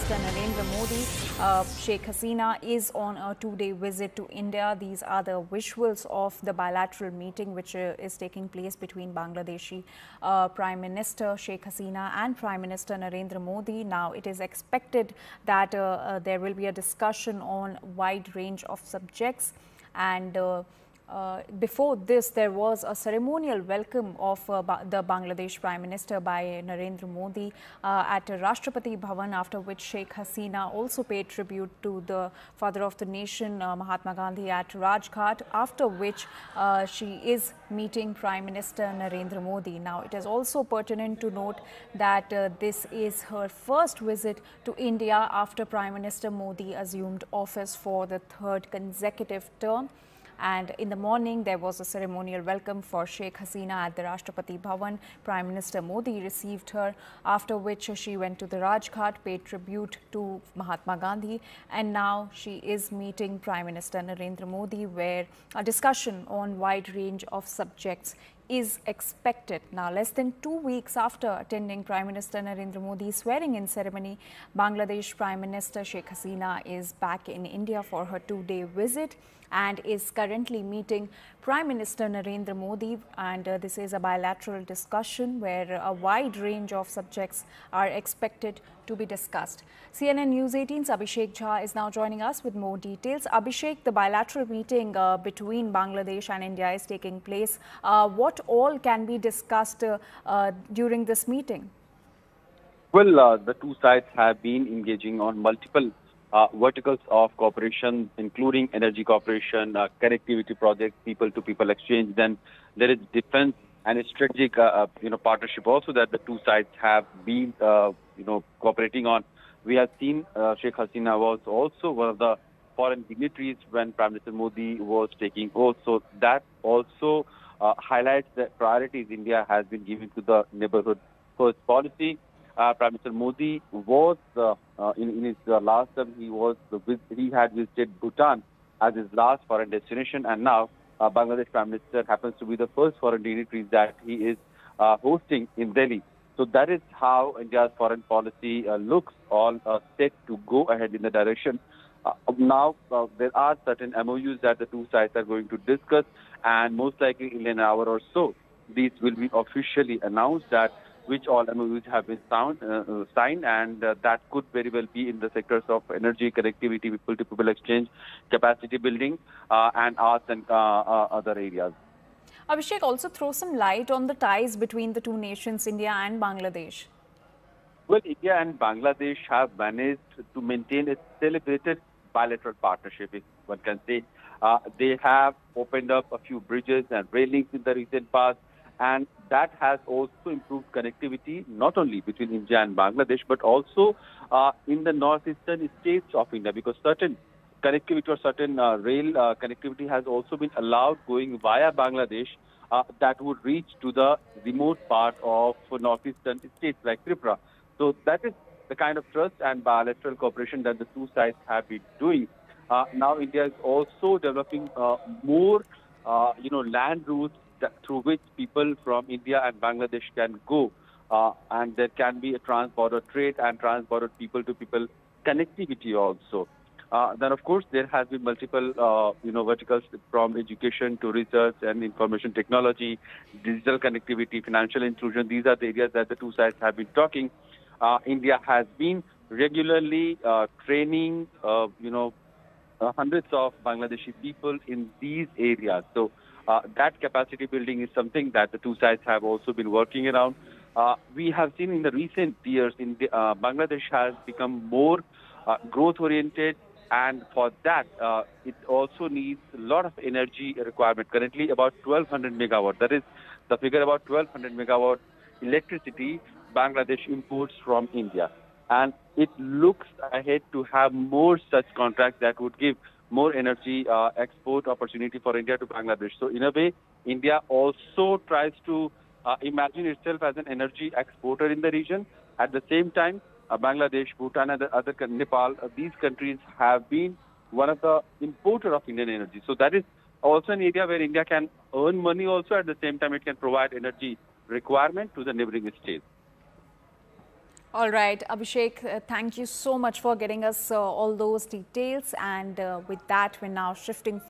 Minister Narendra Modi. Sheikh Hasina is on a two-day visit to India. These are the visuals of the bilateral meeting which is taking place between Bangladeshi Prime Minister Sheikh Hasina and Prime Minister Narendra Modi. Now, it is expected that there will be a discussion on a wide range of subjects, and before this, there was a ceremonial welcome of the Bangladesh Prime Minister by Narendra Modi at Rashtrapati Bhavan, after which Sheikh Hasina also paid tribute to the father of the nation, Mahatma Gandhi, at Rajghat, after which she is meeting Prime Minister Narendra Modi. Now, it is also pertinent to note that this is her first visit to India after Prime Minister Modi assumed office for the third consecutive term. And in the morning, there was a ceremonial welcome for Sheikh Hasina at the Rashtrapati Bhavan. Prime Minister Modi received her, after which she went to the Rajghat, paid tribute to Mahatma Gandhi, and now she is meeting Prime Minister Narendra Modi, where a discussion on wide range of subjects is expected. Now, less than 2 weeks after attending Prime Minister Narendra Modi's swearing-in ceremony, Bangladesh Prime Minister Sheikh Hasina is back in India for her two-day visit and is currently meeting Prime Minister Narendra Modi, and this is a bilateral discussion where a wide range of subjects are expected to be discussed. CNN News 18's Abhishek Jha is now joining us with more details. Abhishek, the bilateral meeting between Bangladesh and India is taking place. What all can be discussed during this meeting? Well, the two sides have been engaging on multiple verticals of cooperation, including energy cooperation, connectivity projects, people-to-people exchange. Then there is defense and a strategic, partnership also that the two sides have been, cooperating on. We have seen Sheikh Hasina was also one of the foreign dignitaries when Prime Minister Modi was taking oath. So that also highlights the priorities India has been giving to the neighborhood first policy. Prime Minister Modi was in his last term. He had visited Bhutan as his last foreign destination, and now Bangladesh Prime Minister happens to be the first foreign dignitary that he is hosting in Delhi. So that is how India's foreign policy looks all set to go ahead in the direction. Now there are certain MOUs that the two sides are going to discuss, and most likely in an hour or so, these will be officially announced that which all MOUs have been signed, and that could very well be in the sectors of energy, connectivity, people-to-people exchange, capacity building, and arts and other areas. Abhishek, also throw some light on the ties between the two nations, India and Bangladesh. Well, India and Bangladesh have managed to maintain a celebrated bilateral partnership, if one can say. They have opened up a few bridges and railings in the recent past, and that has also improved connectivity, not only between India and Bangladesh, but also in the northeastern states of India, because certain connectivity or certain rail connectivity has also been allowed going via Bangladesh that would reach to the remote part of northeastern states like Tripura. So that is the kind of trust and bilateral cooperation that the two sides have been doing. Now India is also developing more, land routes through which people from India and Bangladesh can go, and there can be a trans-border trade and trans-border people-to-people connectivity also. Then, of course, there has been multiple, verticals from education to research and information technology, digital connectivity, financial inclusion. These are the areas that the two sides have been talking. India has been regularly training, hundreds of Bangladeshi people in these areas. So that capacity building is something that the two sides have also been working around. We have seen in the recent years, Bangladesh has become more growth-oriented, and for that, it also needs a lot of energy requirement. Currently, about 1,200 megawatt. That is the figure, about 1,200 megawatt electricity Bangladesh imports from India. And it looks ahead to have more such contracts that would give more energy export opportunity for India to Bangladesh. So in a way, India also tries to imagine itself as an energy exporter in the region. At the same time, Bangladesh, Bhutan, and other Nepal, these countries have been one of the importer of Indian energy. So that is also an area where India can earn money also. At the same time, it can provide energy requirement to the neighboring states. All right, Abhishek, thank you so much for getting us all those details. And with that, we're now shifting